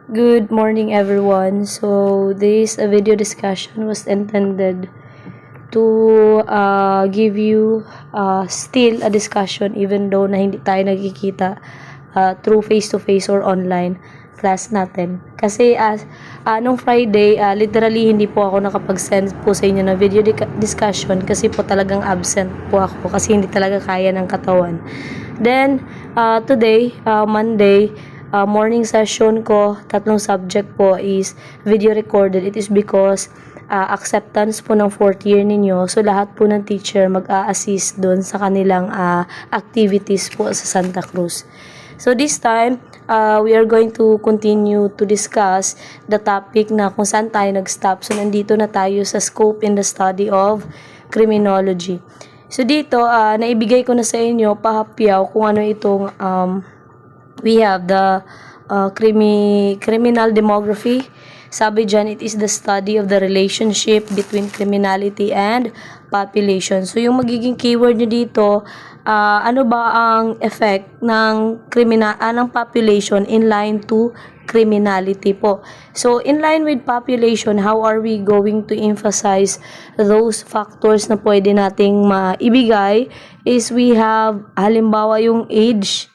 Good morning, everyone. So, this video discussion was intended to give you still a discussion even though na hindi tayo nagkikita through face-to-face or online class natin. Kasi nung Friday, literally hindi po ako nakapag-send po sa inyo na video discussion kasi po talagang absent po ako kasi hindi talaga kaya ng katawan. Then, today, Monday, morning session ko, tatlong subject po is video recorded. It is because acceptance po ng 4th year ninyo. So, lahat po ng teacher mag-a-assist doon sa kanilang activities po sa Santa Cruz. So, this time, we are going to continue to discuss the topic na kung saan tayo nag-stop. So, nandito na tayo sa scope in the study of criminology. So, dito, naibigay ko na sa inyo, pahapyaw kung ano itong we have the criminal demography. Sabi dyan, it is the study of the relationship between criminality and population. So, yung magiging keyword nyo dito, ano ba ang effect ng ng population in line to criminality po. So, in line with population, how are we going to emphasize those factors na pwede nating maibigay is we have, halimbawa yung age.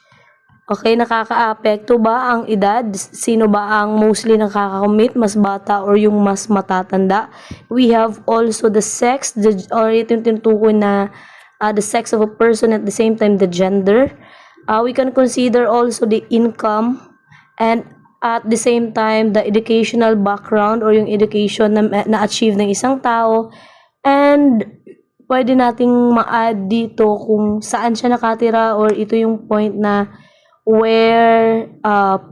Okay, nakaka-apekto ba ang edad? Sino ba ang mostly nakaka-commit? Mas bata or yung mas matatanda? We have also the sex, or ito yung tinutukoy na the sex of a person, at the same time the gender. We can consider also the income, and at the same time the educational background or yung education na-achieve ng isang tao. And pwede nating ma-add dito kung saan siya nakatira, or ito yung point na where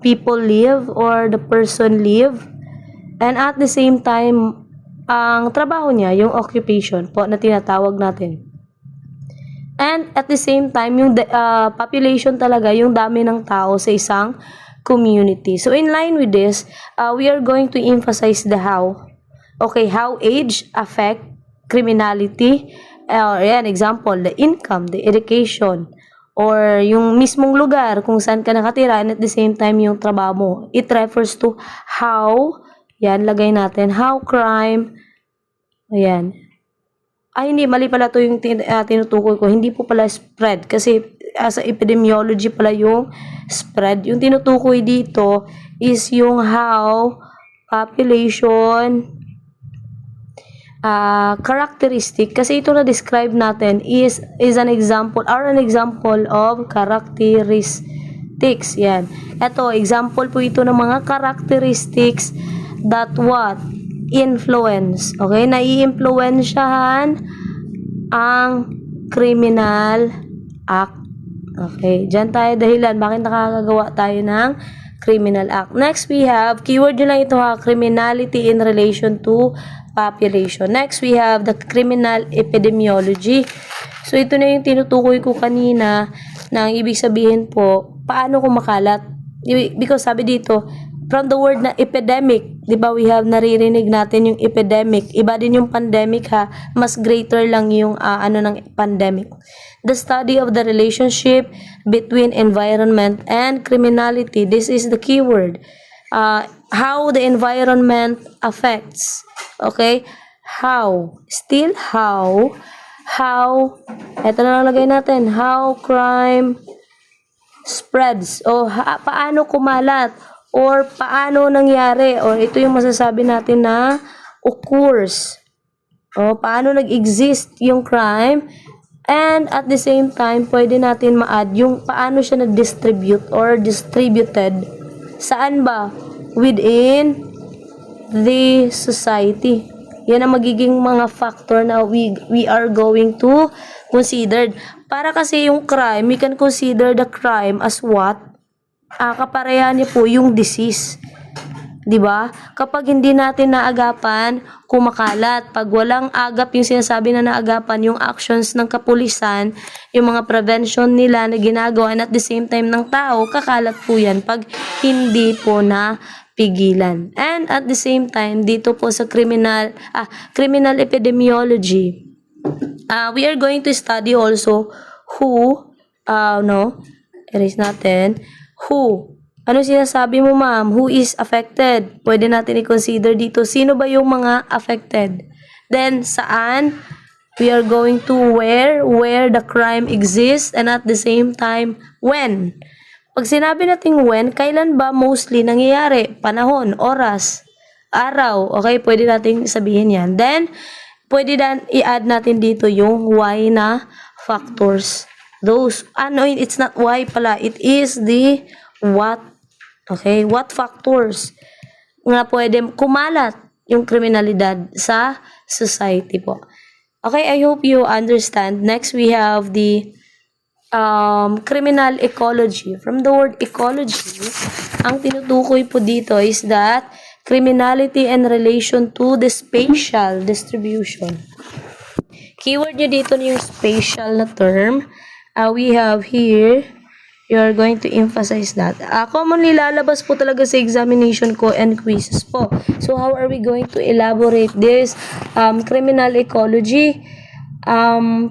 people live or the person live, and at the same time ang trabaho niya, yung occupation po na tinatawag natin, and at the same time yung population talaga, yung dami ng tao sa isang community. So in line with this, we are going to emphasize the how. Okay, how age affect criminality, yan, example, the income, the education, or yung mismong lugar kung saan ka nakatira, and at the same time yung trabaho mo. It refers to how, yan, lagay natin, how crime, ayan. Hindi, mali pala to yung tinutukoy ko. Hindi po pala spread, kasi sa epidemiology pala yung spread. Yung tinutukoy dito is yung how population characteristic, kasi ito na describe natin is an example of characteristics. Yan, ito example po ito ng mga characteristics that what influence, okay, nai-impluwensyahan ang criminal act. Okay, dyan tayo dahilan bakit nakakagawa tayo ng criminal act. Next, we have keyword nyo lang ito criminality in relation to population. Next, we have the criminal epidemiology. So, ito na yung tinutukoy ko kanina, na ang ibig sabihin po, paano kumakalat? Because sabi dito, from the word na epidemic, di ba, we have naririnig natin yung epidemic. Iba din yung pandemic mas greater lang yung ng pandemic. The study of the relationship between environment and criminality. This is the keyword. How the environment affects. Okay? How. Still how. Ito na lang lagay natin. How crime spreads. O paano kumalat. Or paano nangyari. Or ito yung masasabi natin na occurs. O paano nag-exist yung crime. And at the same time, pwede natin ma-add yung paano siya na-distribute or distributed. Saan ba? Within the society. Yan ang magiging mga factor na we are going to consider. Para kasi yung crime, we can consider the crime as what? Kapareha niya po yung disease. 'Di ba? Kapag hindi natin naagapan, kumakalat. Pag walang agap, yung sinasabi na naagapan, yung actions ng kapulisan, yung mga prevention nila na ginagawa, and at the same time ng tao, kakalat po yan pag hindi po na pigilan. And at the same time, dito po sa criminal epidemiology, we are going to study also who, erase natin, who Ano sinasabi mo, ma'am? Who is affected? Pwede natin i-consider dito. Sino ba yung mga affected? Then, saan? We are going to where the crime exists, and at the same time, when. Pag sinabi natin when, kailan ba mostly nangyayari? Panahon, oras, araw. Okay, pwede natin sabihin yan. Then, pwede dan i-add natin dito yung why na factors. Those, it's not why pala. It is the what. Okay, what factors nga pwede kumalat yung kriminalidad sa society po. Okay, I hope you understand. Next, we have the criminal ecology. From the word ecology, ang tinutukoy po dito is that criminality in relation to the spatial distribution. Keyword nyo dito yung spatial na term. We have here, you are going to emphasize that. Commonly lalabas po talaga sa examination ko and quizzes po. So, how are we going to elaborate this criminal ecology,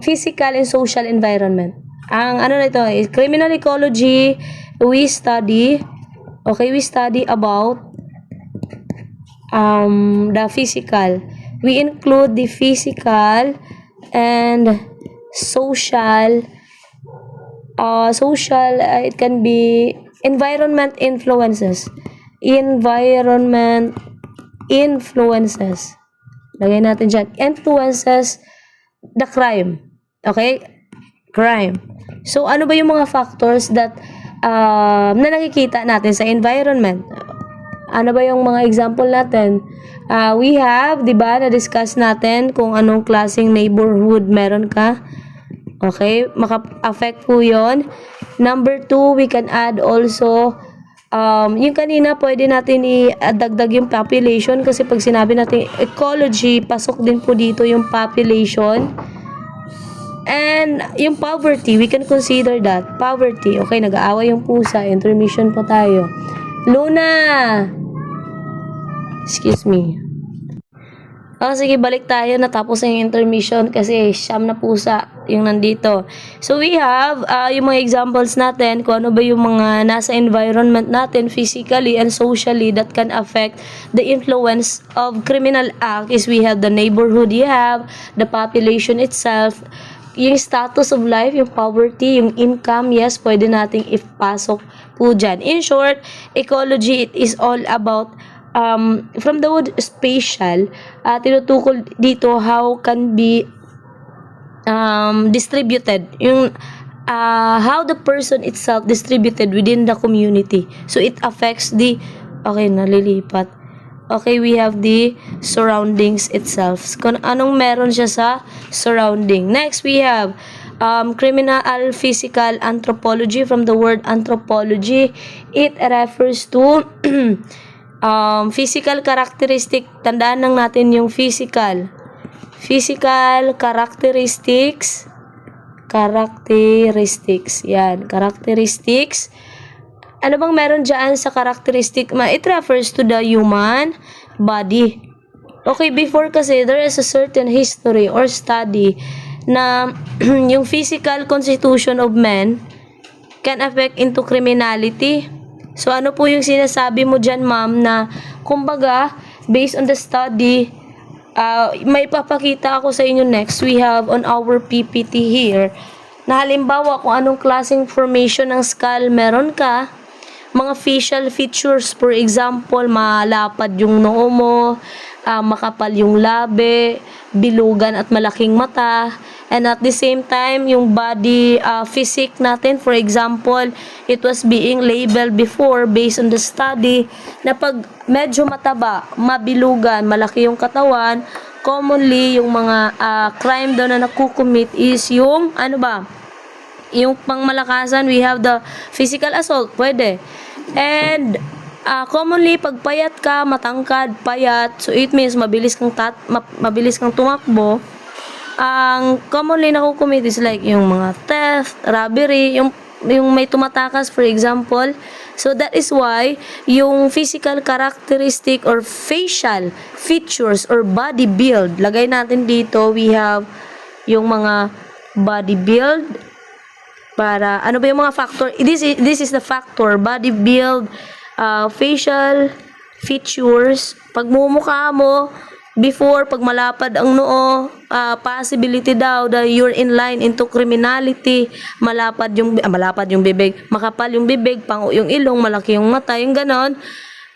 physical and social environment? Ang ano na ito is criminal ecology, we study about the physical. We include the physical and social, it can be environment influences. Lagay natin dyan. Influences the crime. Okay? Crime. So, ano ba yung mga factors that na nakikita natin sa environment? Ano ba yung mga example natin? We have, di ba, na-discuss natin kung anong klaseng neighborhood meron ka. Okay? Maka-affect po yun. Number 2, we can add also, yung kanina, pwede natin i-dagdag yung population kasi pag sinabi natin ecology, pasok din po dito yung population. And yung poverty, we can consider that. Poverty. Okay, nag-aaway yung pusa. Intermission po tayo. Luna! Excuse me. Sige, balik tayo. Natapos na yung intermission kasi siyam na pusa yung nandito. So, we have yung mga examples natin kung ano ba yung mga nasa environment natin physically and socially that can affect the influence of criminal act is we have the neighborhood you have, the population itself, yung status of life, yung poverty, yung income, yes, pwede nating ipasok po dyan. In short, ecology, it is all about from the word spatial, tinutukol dito how can be distributed, yung how the person itself distributed within the community. So, it affects the, okay, nalilipat. Okay, we have the surroundings itself. Kung anong meron siya sa surrounding. Next, we have criminal physical anthropology. From the word anthropology, it refers to physical characteristic. Tandaan lang natin yung physical. Physical characteristics. Yan, characteristics. Ano bang meron dyan sa characteristic? It refers to the human body. Okay, before kasi, there is a certain history or study na yung physical constitution of men can affect into criminality. So, ano po yung sinasabi mo dyan, ma'am, na kumbaga, based on the study, may papakita ako sa inyo next. We have on our PPT here, na halimbawa kung anong klaseng formation ng skull meron ka, mga facial features, for example, malapad yung noo mo, makapal yung labi, bilugan at malaking mata, and at the same time, yung body physique natin, for example, it was being labeled before based on the study, na pag medyo mataba, mabilugan, malaki yung katawan, commonly, yung mga crime daw na nakukumit is yung, ano ba, yung pangmalakasan, we have the physical assault, pwede. And, commonly, pag payat ka, matangkad, payat, so it means mabilis kang tumakbo, ang commonly nakukumit is like yung mga theft, robbery, yung may tumatakas, for example. So, that is why, yung physical characteristic or facial features or body build, lagay natin dito, we have yung mga body build, Para, ano ba yung mga factor? This is the factor, body build, facial features, pagmumukha mo, before, pag malapad ang noo, possibility daw that you're in line into criminality, malapad yung bibig, makapal yung bibig, pango yung ilong, malaki yung mata, yung ganon.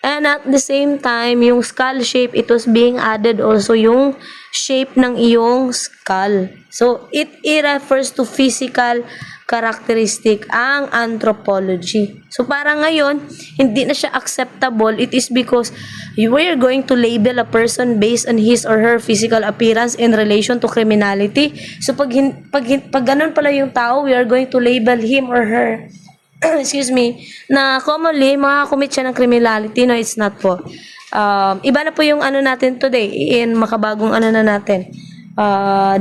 And at the same time, yung skull shape, it was being added also yung shape ng iyong skull. So, it refers to physical characteristic ang anthropology. So, parang ngayon, hindi na siya acceptable. It is because we are going to label a person based on his or her physical appearance in relation to criminality. So, pag ganun pala yung tao, we are going to label him or her excuse me, na commonly makakommit siya ng criminality. No, it's not po. Iba na po yung ano natin today, in makabagong ano na natin,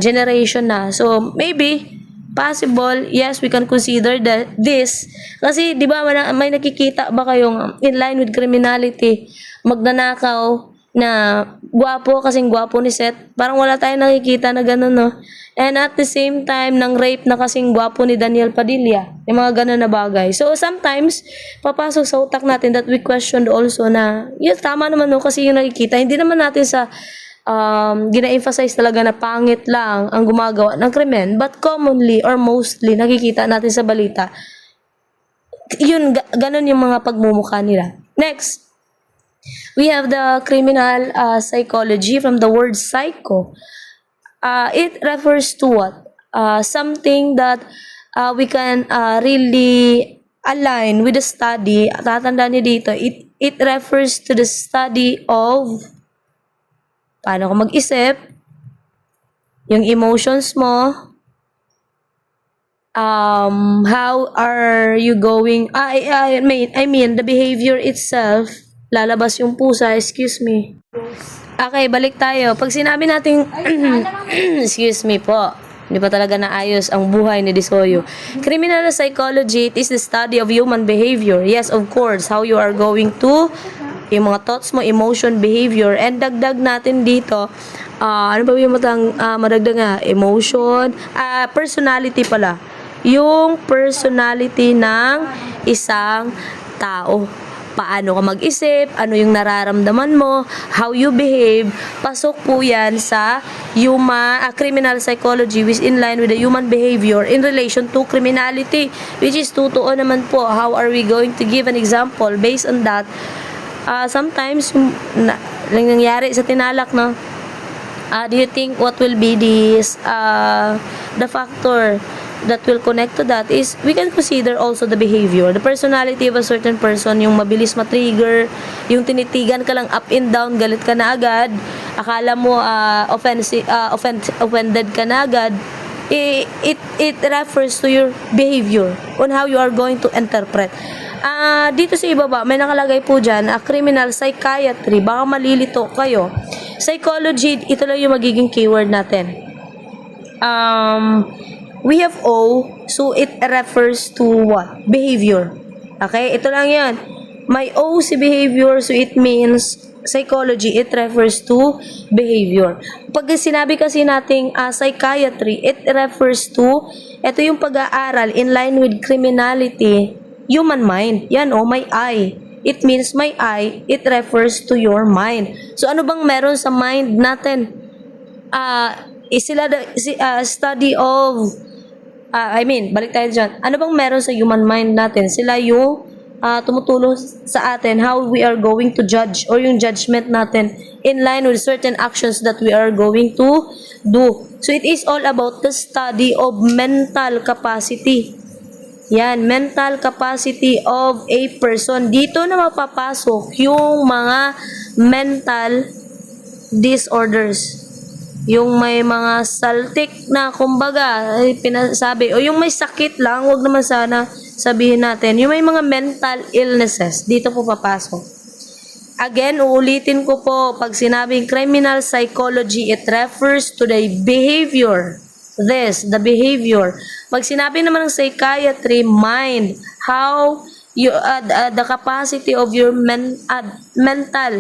generation na. So, maybe, possible, yes, we can consider this. Kasi, di ba, may nakikita ba kayong in line with criminality, magnanakaw, na gwapo, kasing gwapo ni Seth? Parang wala tayong nakikita na gano'n, no? And at the same time, ng rape na kasing gwapo ni Daniel Padilla. Yung mga gano'n na bagay. So, sometimes, papasok sa utak natin that we questioned also na, yun, tama naman, no? Kasi yung nakikita, hindi naman natin sa gina-emphasize talaga na pangit lang ang gumagawa ng krimen, but commonly or mostly nakikita natin sa balita, yun, ganun yung mga pagmumukha nila. Next, we have the criminal psychology from the word psycho. It refers to what? Something that we can really align with the study. Tatandaan niyo dito, it refers to the study of paano ka mag-isip, yung emotions mo, how are you going, I mean, the behavior itself, lalabas yung pusa, excuse me. Okay, balik tayo. Pag sinabi natin, excuse me po, hindi pa talaga naayos ang buhay ni Disoyo. Criminal psychology, it is the study of human behavior. Yes, of course, how you are going to, yung mga thoughts mo, emotion, behavior, and dagdag natin dito, ano ba yung madagdag nga? Emotion, personality pala. Yung personality ng isang tao. Paano ka mag-isip, ano yung nararamdaman mo, how you behave, pasok po yan sa criminal psychology which in line with the human behavior in relation to criminality, which is totoo naman po. How are we going to give an example based on that? Sometimes, nangyayari sa tinalak, no? Do you think what will be the factor that will connect to that is we can consider also the behavior, the personality of a certain person, yung mabilis matrigger, yung tinitigan ka lang up and down, galit ka na agad, akala mo offended ka na agad, it refers to your behavior on how you are going to interpret. Dito sa ibaba, may nakalagay po dyan, criminal psychiatry, baka malilito kayo. Psychology, ito lang yung magiging keyword natin. We have O, so it refers to what? Behavior. Okay, ito lang yan. May O si behavior, so it means psychology, it refers to behavior. Pag sinabi kasi nating psychiatry, it refers to, ito yung pag-aaral in line with criminality, human mind. Yan may I. It means my I, it refers to your mind. So ano bang meron sa mind natin? Study of balik tayo dyan. Ano bang meron sa human mind natin? Sila yung tumutulong sa atin how we are going to judge or yung judgment natin in line with certain actions that we are going to do. So it is all about the study of mental capacity. Yan, mental capacity of a person. Dito na mapapasok yung mga mental disorders. Yung may mga saltik na kumbaga pinasabi, o yung may sakit lang, wag naman sana sabihin natin, yung may mga mental illnesses, dito po papasok. Again, uulitin ko po, pag sinabing criminal psychology, it refers to the behavior. The behavior. Pag sinabi naman ng psychiatry, mind, how you, the capacity of your mental,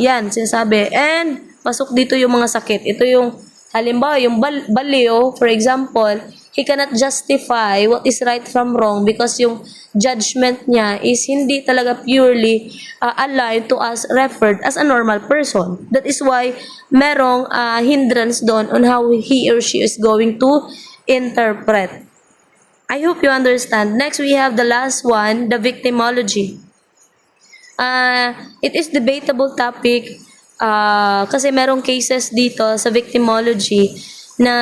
yan, sinasabi. And pasok dito yung mga sakit. Ito yung, halimbawa, yung baliw, for example, he cannot justify what is right from wrong because yung judgment niya is hindi talaga purely aligned to us referred as a normal person. That is why merong hindrance doon on how he or she is going to interpret. I hope you understand. Next, we have the last one, the victimology. It is debatable topic kasi merong cases dito sa victimology na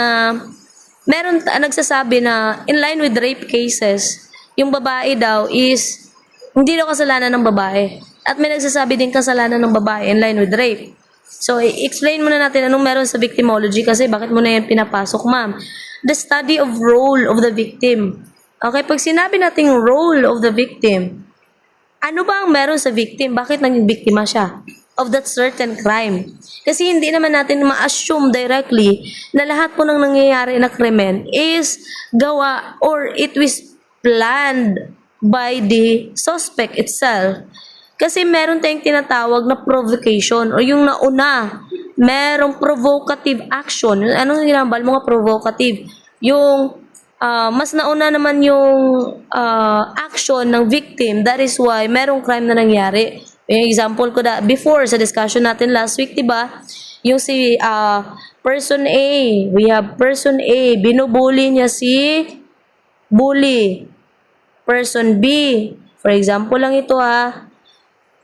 meron nagsasabi na in line with rape cases, yung babae daw is hindi daw kasalanan ng babae. At may nagsasabi din kasalanan ng babae in line with rape. So, explain muna natin anong meron sa victimology kasi bakit mo na yan pinapasok, ma'am. The study of role of the victim. Okay, pag sinabi nating role of the victim, ano ba ang meron sa victim? Bakit naging biktima siya of that certain crime? Kasi hindi naman natin ma-assume directly na lahat po ng nangyayari na krimen is gawa or it was planned by the suspect itself. Kasi meron tayong tinatawag na provocation o yung nauna, merong provocative action. Anong ginambal mo nga provocative? Yung mas nauna naman yung action ng victim. That is why merong crime na nangyari. Yung example ko before sa discussion natin last week, diba? Yung si person A, we have person A, binubuli niya si bully. Person B, for example lang ito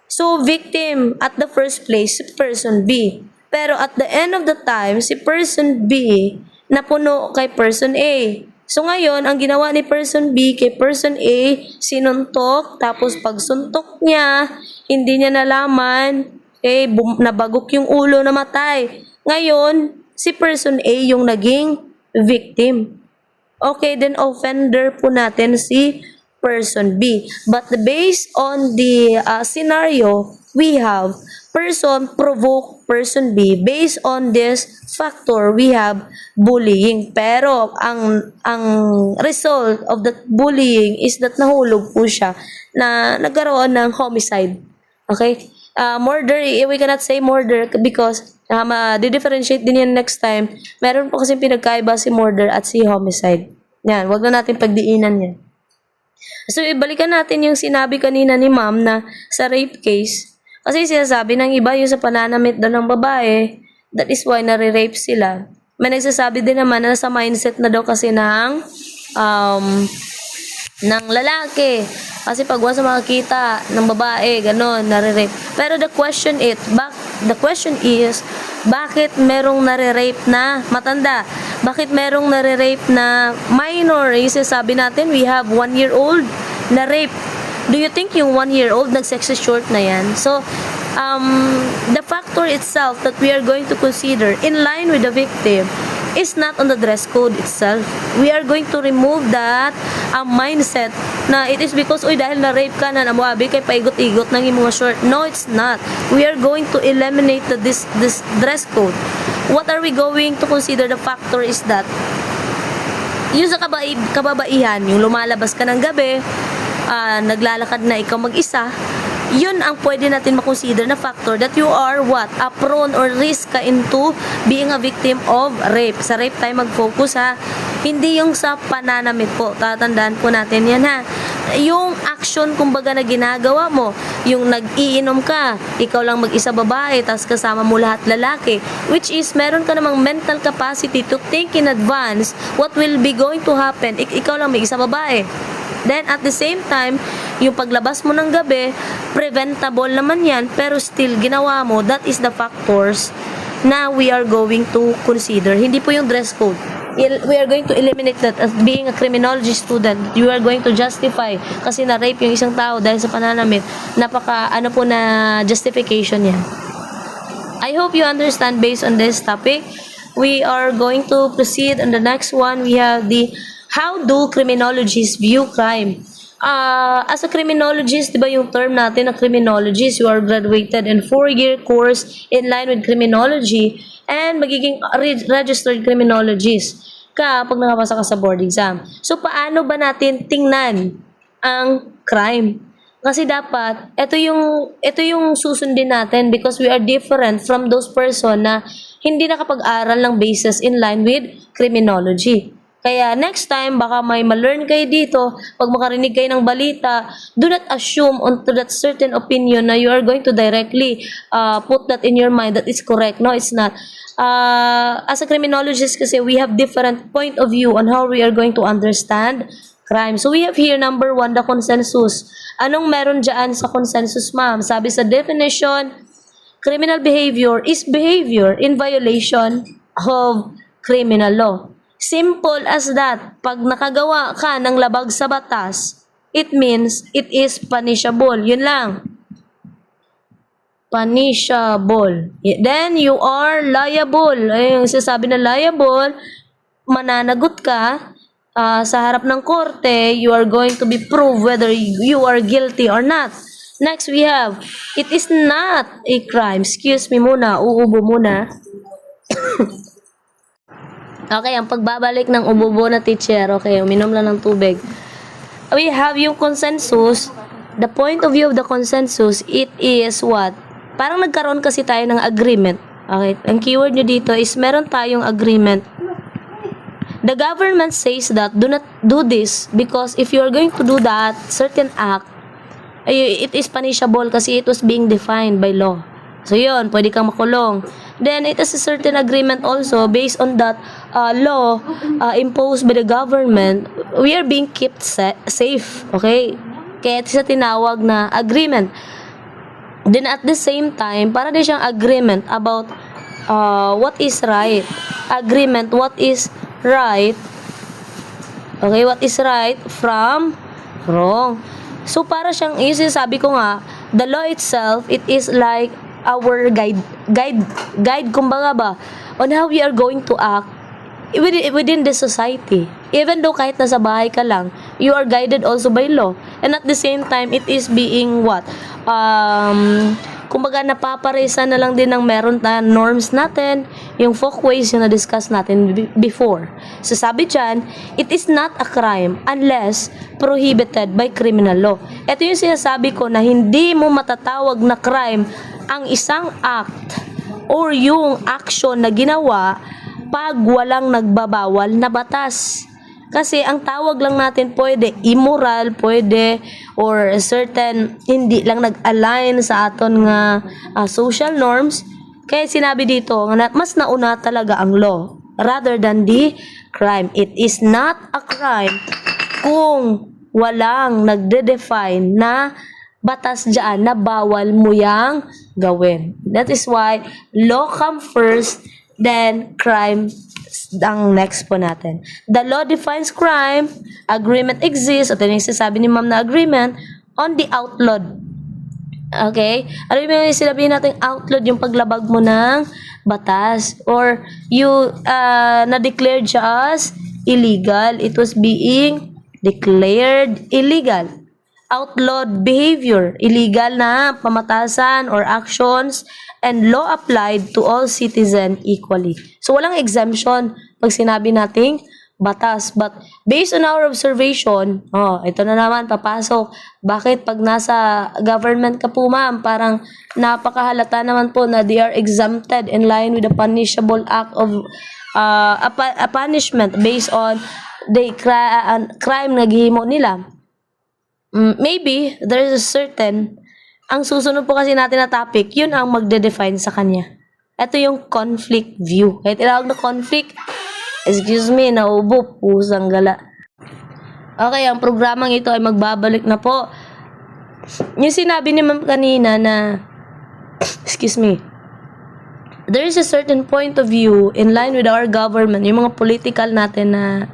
So, victim at the first place, si person B. Pero at the end of the time, si person B napuno kay person A. So ngayon, ang ginawa ni person B kay person A, sinuntok, tapos pagsuntok niya, hindi niya nalaman, nabagok yung ulo, namatay. Ngayon, si person A yung naging victim. Okay, then offender po natin si person B. But based on the scenario, we have person provoke person B. Based on this factor, we have bullying. Pero ang result of that bullying is that nahulog po siya na nagkaroon ng homicide. Okay? Murder, we cannot say murder because di-differentiate din yan next time. Meron po kasi pinagkaiba si murder at si homicide. Yan, wag na natin pagdiinan yan. So, ibalikan natin yung sinabi kanina ni ma'am na sa rape case. Kasi sinasabi ng iba yung sa pananamit daw ng babae, that is why nare-rape sila. May nagsasabi din naman na sa mindset na daw kasi ng lalaki. Kasi pag once makakita ng babae, gano'n, nare-rape. Pero the question is, bakit merong nare-rape na matanda? Bakit merong nare-rape na minor? Yung sinasabi natin, we have 1-year-old na rape. Do you think yung 1-year-old nag-sexy short na yan? So, the factor itself that we are going to consider in line with the victim is not on the dress code itself. We are going to remove that mindset na it is because, dahil na-rape ka na, namuabi kay paigot-igot ng mga short. No, it's not. We are going to eliminate this dress code. What are we going to consider? The factor is that yung sa kababaihan, yung lumalabas ka ng gabi, naglalakad na ikaw mag-isa, yun ang pwede natin makonsider na factor that you are prone or risk ka into being a victim of rape. Sa rape tayo mag-focus hindi yung sa pananamit po. Tatandaan po natin yan yung action kumbaga na ginagawa mo, yung nag-iinom ka, ikaw lang mag-isa babae, tas kasama mo lahat lalaki, which is meron ka namang mental capacity to think in advance what will be going to happen. Ikaw lang mag-isa babae. Then, at the same time, yung paglabas mo ng gabi, preventable naman yan, pero still, ginawa mo, that is the factors na we are going to consider. Hindi po yung dress code. We are going to eliminate that as being a criminology student. You are going to justify kasi na-rape yung isang tao dahil sa pananamit. Na justification yan. I hope you understand based on this topic. We are going to proceed on the next one. We have how do criminologists view crime? As a criminologist, di ba yung term natin na criminologist, you are graduated in 4-year course in line with criminology and magiging registered criminologist ka pag nakapasa ka sa board exam. So, paano ba natin tingnan ang crime? Kasi dapat, ito yung susundin natin because we are different from those person na hindi nakapag-aral ng basis in line with criminology. Kaya next time, baka may ma-learn kayo dito, pag makarinig kayo ng balita, do not assume onto that certain opinion na you are going to directly put that in your mind that it's correct. No, it's not. As a criminologist kasi, we have different point of view on how we are going to understand crime. So we have here number 1, the consensus. Anong meron dyan sa consensus, ma'am? Sabi sa definition, criminal behavior is behavior in violation of criminal law. Simple as that. Pag nakagawa ka ng labag sa batas, it means it is punishable. Yun lang. Punishable. Then, you are liable. Ay, yung sinasabi na liable, mananagot ka sa harap ng korte, you are going to be proved whether you are guilty or not. Next, we have, it is not a crime. Excuse me muna, uubo muna. Okay, ang pagbabalik ng ubo na teacher. Okay, uminom lang ng tubig. We have yung consensus. The point of view of the consensus, it is what? Parang nagkaroon kasi tayo ng agreement. Okay, ang keyword nyo dito is meron tayong agreement. The government says that do not do this because if you are going to do that certain act, it is punishable kasi it was being defined by law. So yun, pwede kang makulong. Then it is a certain agreement also based on that law imposed by the government. We are being kept safe. Okay? Kaya ito sa tinawag na agreement. Then at the same time, para din siyang agreement about what is right. Agreement what is right. Okay, what is right from wrong. So para siyang, yung sinasabi ko nga, the law itself, it is like our guide kumbaga ba, on how we are going to act within the society. Even though kahit nasa bahay ka lang, you are guided also by law. And at the same time, it is being what? Kumbaga napaparesa na lang din ng meron na norms natin, yung folkways yung na-discuss natin before. So sabi dyan, it is not a crime unless prohibited by criminal law. Ito yung sinasabi ko na hindi mo matatawag na crime ang isang act or yung action na ginawa pag walang nagbabawal na batas. Kasi ang tawag lang natin pwede immoral, pwede or certain hindi lang nag-align sa aton nga social norms. Kaya sinabi dito nga mas nauna talaga ang law rather than the crime. It is not a crime kung walang nagde-define na batas dyan na bawal mo yang gawin. That is why law come first, then crime ang next po natin. The law defines crime, agreement exists, at yung sasabi ni ma'am na agreement, on the outlawed. Okay? Ano yung sinabi natin outlawed, yung paglabag mo ng batas, or you na-declared siya as illegal. It was being declared illegal. Outlawed behavior, illegal na pamatasan or actions, and law applied to all citizens equally. So, walang exemption pag sinabi nating batas. But, based on our observation, ito na naman, papasok. Bakit pag nasa government ka po, ma'am, parang napakahalata naman po na they are exempted in line with the punishable act of a punishment based on the crime na gihimo nila. Maybe there is a certain, ang susunod po kasi natin na topic, yun ang magde-define sa kanya. Ito yung conflict view. Kaya tinawag na conflict, excuse me, naubo, pusang gala. Okay, ang programang ito ay magbabalik na po. Yung sinabi ni ma'am kanina na, excuse me, there is a certain point of view in line with our government, yung mga political natin na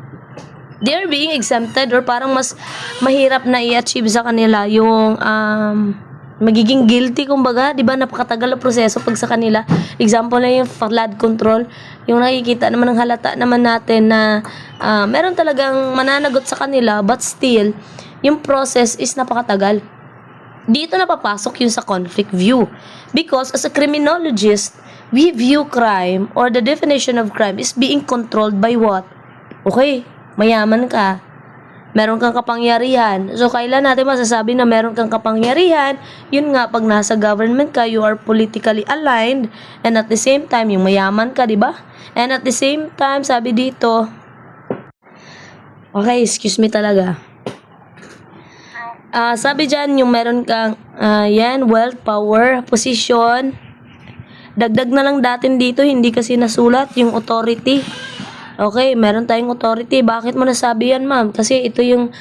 they are being exempted or parang mas mahirap na i-achieve sa kanila yung magiging guilty kumbaga, 'di ba? Napakatagal na proseso pag sa kanila. Example na yung flood control, yung nakikita naman ng halata naman natin na meron talagang mananagot sa kanila but still yung process is napakatagal. Dito na papasok yung sa conflict view because as a criminologist, we view crime or the definition of crime is being controlled by what? Okay, mayaman ka, meron kang kapangyarihan. So, kailan natin masasabi na meron kang kapangyarihan? Yun nga, pag nasa government ka, you are politically aligned, and at the same time, yung mayaman ka, di ba? And at the same time, sabi dito, Okay, excuse me talaga. Sabi dyan, yung meron kang, yan, wealth, power, position. Dagdag na lang datin dito, hindi kasi nasulat yung authority. Okay, meron tayong authority. Bakit mo nasabi yan, ma'am? Kasi ito yung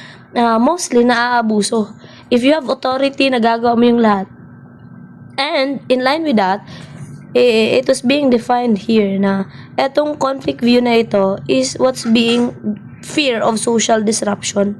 mostly naaabuso. If you have authority, nagagawa mo yung lahat. And in line with that, it was being defined here na etong conflict view na ito is what's being fear of social disruption.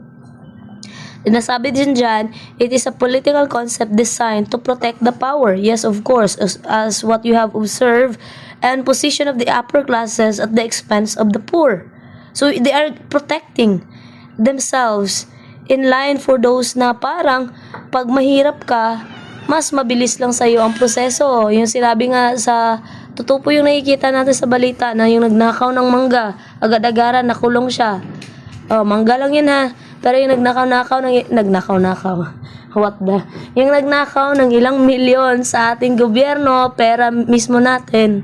Nasabi din dyan, it is a political concept designed to protect the power. Yes, of course, as what you have observed, and position of the upper classes at the expense of the poor. So, they are protecting themselves in line for those na parang pag mahirap ka, mas mabilis lang sa'yo ang proseso. Yung sinabi nga sa totoo po yung nakikita natin sa balita na yung nagnakaw ng mangga, agad-agaran, nakulong siya. Oh, mangga lang yun ha. Pero yung nagnakaw yung nagnakaw ng ilang milyon sa ating gobyerno, pera mismo natin,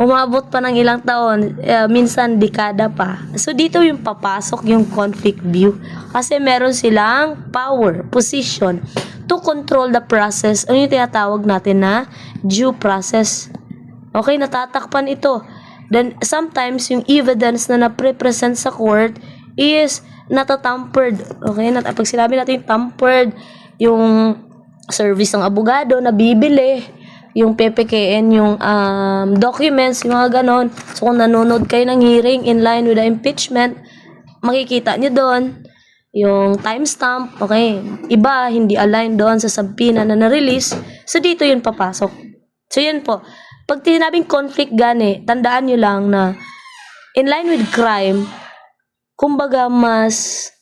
umabot pa ng ilang taon, minsan dekada pa. So, dito yung papasok yung conflict view. Kasi meron silang power, position, to control the process. Ano yung tinatawag natin na due process. Okay, natatakpan ito. Then, sometimes, yung evidence na na-present sa court is natatampered. Okay, pag sinabi natin tampered, yung service ng abogado na bibili, yung PPKN, yung documents, yung mga ganon. So, kung nanonood kayo ng hearing in line with the impeachment, makikita nyo doon yung timestamp, okay, iba, hindi align doon sa subpoena na na-release. So, dito yun papasok. So, yun po. Pag tinabing conflict gani, tandaan nyo lang na in line with crime, kumbaga mas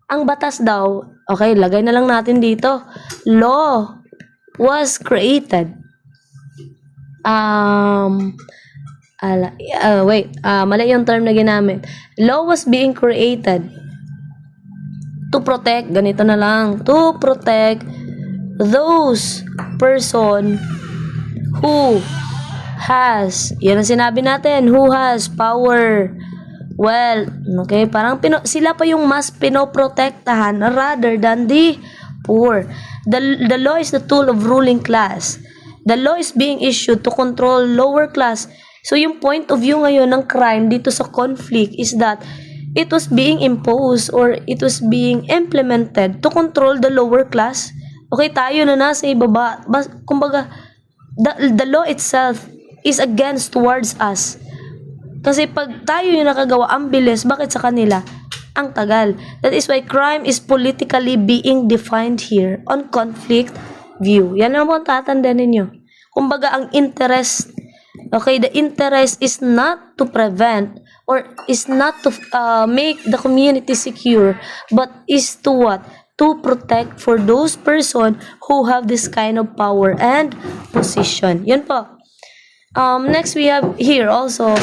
ang batas daw, okay, lagay na lang natin dito, law was created. Mali yung term na ginamit. Law was being created to protect, ganito na lang, to protect those person who has, yan ang sinabi natin, who has power, wealth, okay, parang sila pa yung mas pinoprotektahan rather than the poor. The law is the tool of ruling class. The law is being issued to control lower class. So, yung point of view ngayon ng crime dito sa conflict is that it was being imposed or it was being implemented to control the lower class. Okay, tayo na nasa ibaba. Kumbaga, the law itself is against towards us. Kasi pag tayo yung nakagawa, ang bilis, bakit sa kanila? Ang tagal. That is why crime is politically being defined here on conflict view. Yan ang mga tatandaan ninyo. Kumbaga, ang interest, okay, the interest is not to prevent or is not to make the community secure, but is to what? To protect for those person who have this kind of power and position. Yun po. Next, we have here also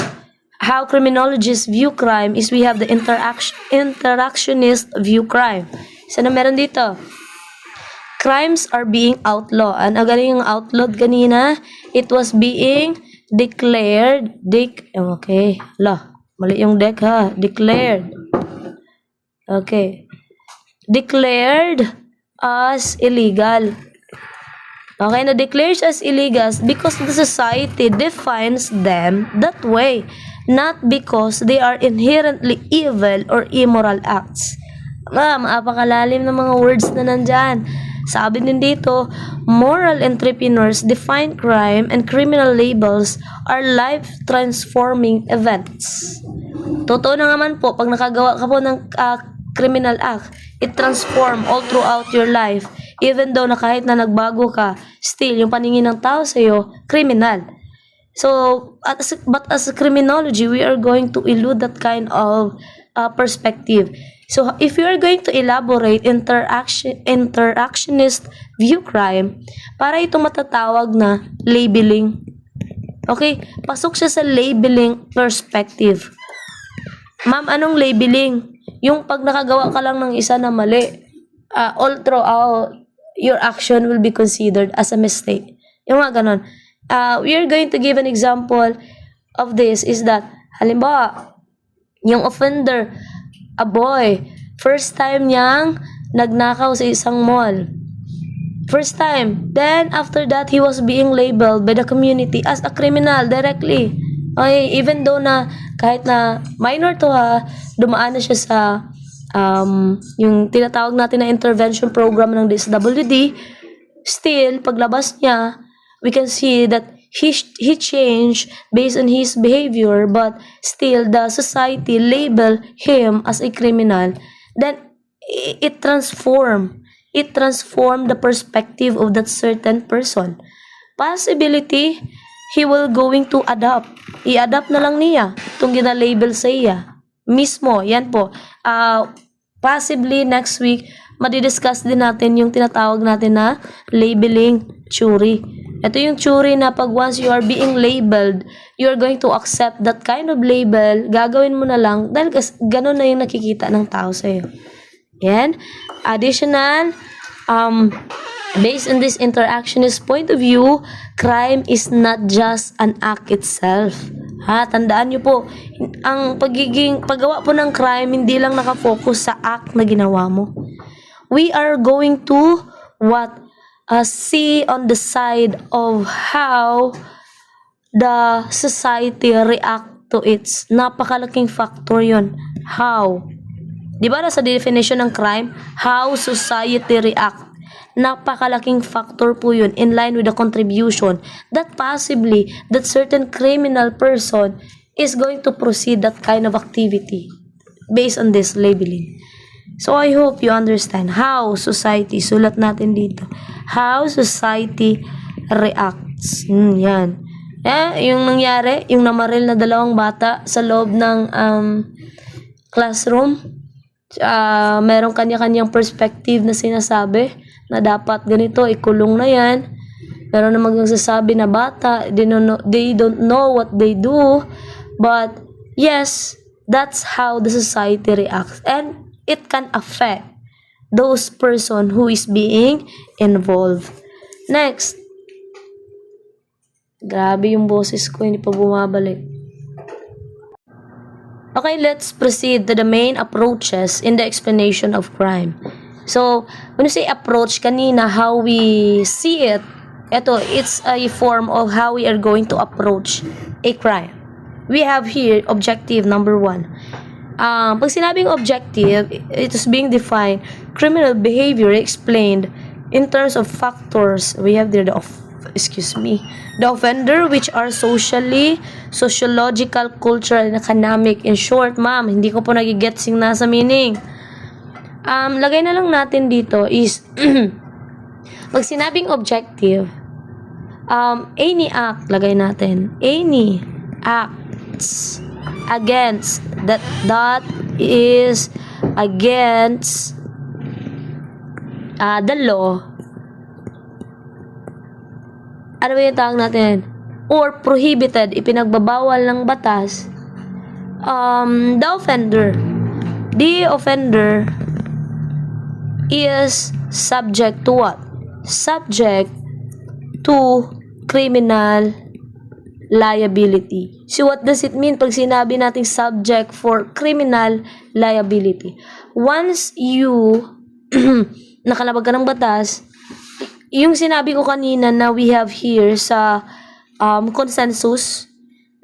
how criminologists view crime is we have the interactionist view crime. So, na meron dito? Crimes are being outlawed. Ano galing yung outlawed kanina? It was being declared. Okay. Mali yung deck ha. Declared. Okay. Declared as illegal. Okay, na-declares as illegal because the society defines them that way, not because they are inherently evil or immoral acts. Maapakalalim ng mga words na nandyan. Sabi din dito, moral entrepreneurs define crime and criminal labels are life-transforming events. Totoo na naman po, pag nakagawa ka po ng criminal act, it transform all throughout your life. Even though na kahit na nagbago ka, still, yung paningin ng tao sa'yo, criminal. So, but as a criminology, we are going to elude that kind of perspective. So, if you are going to elaborate interactionist view crime, para ito matatawag na labeling. Okay? Pasok siya sa labeling perspective. Ma'am, anong labeling? Yung pag nakagawa ka lang ng isa na mali, all throughout, your action will be considered as a mistake. Yung mga ganon. We are going to give an example of this is that, halimbawa, Yung offender, a boy, first time niyang nagnakaw sa isang mall. First time. Then, after that, he was being labeled by the community as a criminal directly. Okay, even though na kahit na minor to dumaan na siya sa yung tinatawag natin na intervention program ng DSWD, still, paglabas niya, we can see that he changed based on his behavior, but still the society label him as a criminal. Then it transformed the perspective of that certain person. Possibility he will going to adapt. I-adapt na lang niya itong gina-label sa iya mismo. Yan po. Possibly next week madidiscuss din natin yung tinatawag natin na labeling theory. Ito yung theory na pag once you are being labeled, you are going to accept that kind of label, gagawin mo na lang dahil ganun na yung nakikita ng tao sa'yo. Yan. Additional, based on this interactionist point of view, crime is not just an act itself. Tandaan nyo po, ang paggawa po ng crime, hindi lang nakafocus sa act na ginawa mo. We are going to see on the side of how the society react to it. Napakalaking factor yon. How? Di ba sa definition ng crime, how society react? Napakalaking factor po yun in line with the contribution that possibly that certain criminal person is going to proceed that kind of activity based on this labeling. So I hope you understand how society, sulat natin dito, how society reacts. Yan. Yung nangyari, yung namaril na 2 bata sa loob ng classroom, merong kanya-kanyang perspective na sinasabi na dapat ganito, ikulong na yan. Meron namang nagsasabi na bata, they don't know what they do, but yes, that's how the society reacts. And it can affect those person who is being involved. Next. Grabe yung boses ko, hindi pa bumabalik. Okay, let's proceed to the main approaches in the explanation of crime. So, when you say approach, kanina, how we see it, it's a form of how we are going to approach a crime. We have here objective number 1. Pag sinabing objective, it is being defined, criminal behavior explained in terms of factors. We have there the offender, which are sociological, cultural, and economic. In short, ma'am, hindi ko po nagigets yung nasa meaning. Lagay na lang natin dito is, pag sinabing objective, any act, lagay natin, any acts against that is against the law. Ano ba yung tawag natin? Or prohibited, ipinagbabawal ng batas. The offender is subject to what? Subject to criminal liability. So what does it mean pag sinabi nating subject for criminal liability? Once you nakalabag ka ng batas, yung sinabi ko kanina na we have here sa consensus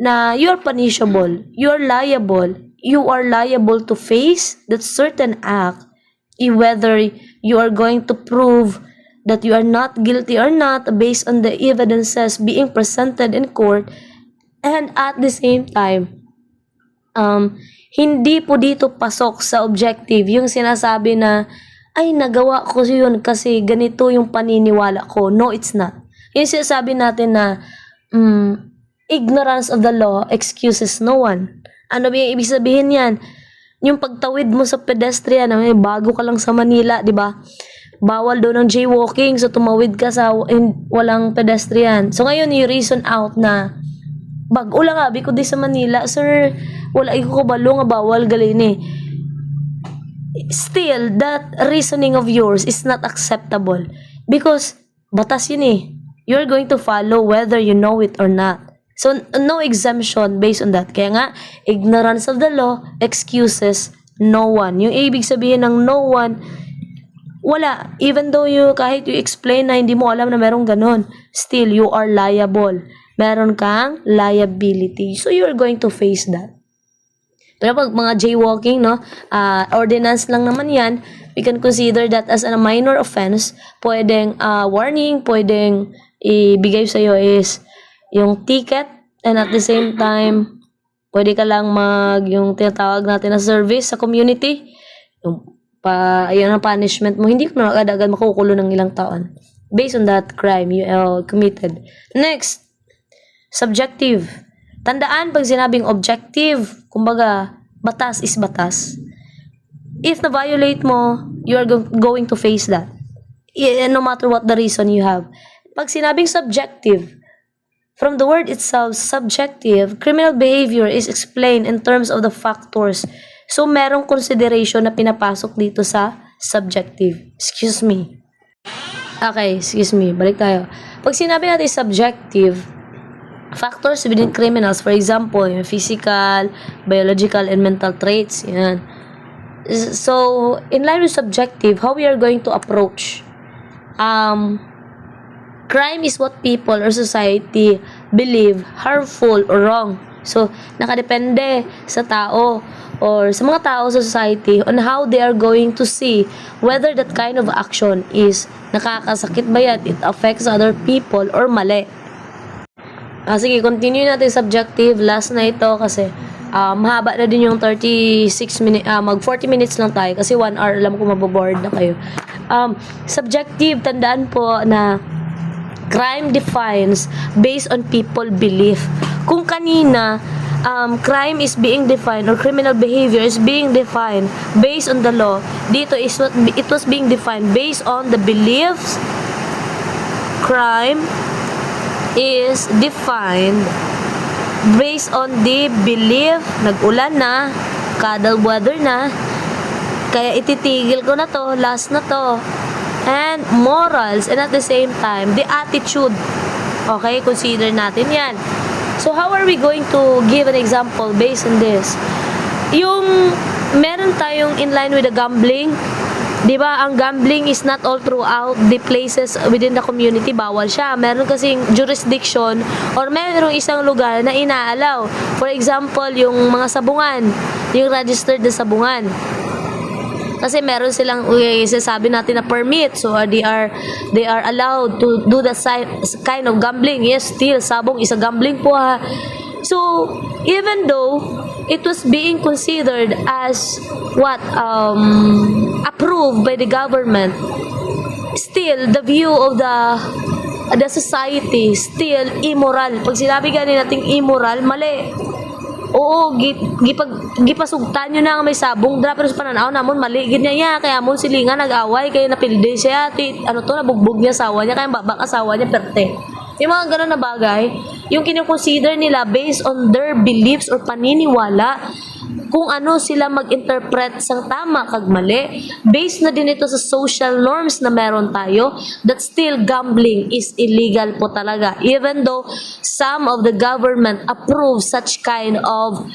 na you're punishable, you're liable, you are liable to face that certain act, whether you are going to prove that you are not guilty or not based on the evidences being presented in court. And at the same time, hindi po dito pasok sa objective yung sinasabi na ay nagawa ko yun kasi ganito yung paniniwala ko. No, it's not. Yung sinasabi natin na ignorance of the law excuses no one. Ano ba yung ibig sabihin yan? Yung pagtawid mo sa pedestrian, bago ka lang sa Manila, di ba? Bawal daw ng jaywalking, so tumawid ka sa walang pedestrian. So ngayon, i-reason out na bago lang abi ko di sa Manila, sir, wala ko kabalo nga bawal galini. Still, that reasoning of yours is not acceptable because batas yun eh. You're going to follow whether you know it or not. So, no exemption based on that. Kaya nga, ignorance of the law excuses no one. Yung ibig sabihin ng no one, wala. Even though kahit you explain na hindi mo alam na merong ganun, still, you are liable. Meron kang liability. So, you're going to face that. Pero pag mga jaywalking, no, ordinance lang naman yan, we can consider that as a minor offense. Pwedeng warning, pwedeng ibigay sa'yo is yung ticket, and at the same time, pwede ka lang yung tinatawag natin na service sa community. Yun ang punishment mo. Hindi ka na agad-agad makukulo ng ilang taon. Based on that crime you committed. Next, subjective. Tandaan, pag sinabing objective, kumbaga, batas is batas. If na-violate mo, you are going to face that. No matter what the reason you have. Pag sinabing subjective, from the word itself, subjective, criminal behavior is explained in terms of the factors. So, merong consideration na pinapasok dito sa subjective. Excuse me. Okay, excuse me. Balik tayo. Pag sinabi natin subjective, factors within criminals, for example, yung physical, biological, and mental traits. Yan. So, in line with subjective, how we are going to approach? Crime is what people or society believe harmful or wrong. So, nakadepende sa tao or sa mga tao sa society on how they are going to see whether that kind of action is nakakasakit ba yan, it affects other people or mali. Sige, continue natin subjective. Last na ito kasi mahaba na din yung 36 minutes, mag 40 minutes lang tayo kasi 1 hour, alam ko maboboard na kayo. Subjective, tandaan po na crime defines based on people belief. Kung kanina, crime is being defined or criminal behavior is being defined based on the law, dito is what it was being defined based on the beliefs. Crime is defined based on the belief. Nag-ulan na, cuddle weather na, kaya ititigil ko na to, last na to. And morals, and at the same time, the attitude. Okay, consider natin yan. So, how are we going to give an example based on this? Yung, meron tayong in line with the gambling. Diba, ang gambling is not all throughout the places within the community. Bawal siya. Meron kasing jurisdiction or meron isang lugar na inaalaw. For example, yung mga sabungan. Yung registered na sabungan. Kasi meron silang sasabi natin na permit. So, they are allowed to do the kind of gambling. Yes, still, sabong is a gambling po ha. So, even though it was being considered as approved by the government, still, the view of the society, still immoral. Pag sinabi ganin nating immoral, mali. Oo, gipasugtan nyo na may sabong dra pero sa pananaw namon mali gid niya kaya mon silingan nag-away kaya napilde siya nabugbog niya asawa niya kaya babak asawa niya perte. Yung mga ganun na bagay, yung kino-consider nila based on their beliefs or paniniwala kung ano sila mag-interpret sang tama kag mali, based na din ito sa social norms na meron tayo, that still gambling is illegal po talaga, even though some of the government approve such kind of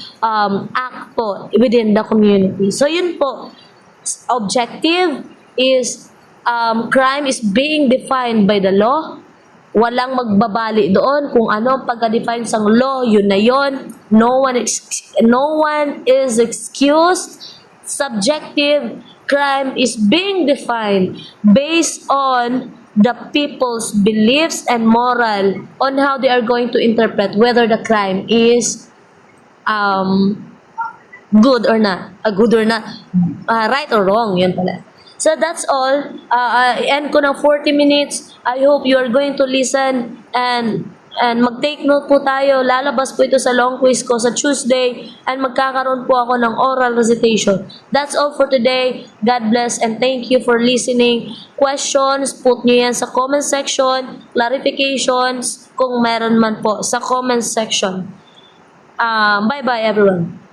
act po within the community. So yun po, objective is crime is being defined by the law. Walang magbabali doon kung ano ang pagka-define sang law, yun na yun. No one is excused. Subjective crime is being defined based on the people's beliefs and moral on how they are going to interpret whether the crime is good or not, right or wrong, yun pala. So that's all. End ko ng 40 minutes. I hope you are going to listen and mag-take note po tayo. Lalabas po ito sa long quiz ko sa Tuesday and magkakaroon po ako ng oral recitation. That's all for today. God bless and thank you for listening. Questions, put nyo yan sa comment section. Clarifications, kung meron man po sa comment section. Bye-bye everyone.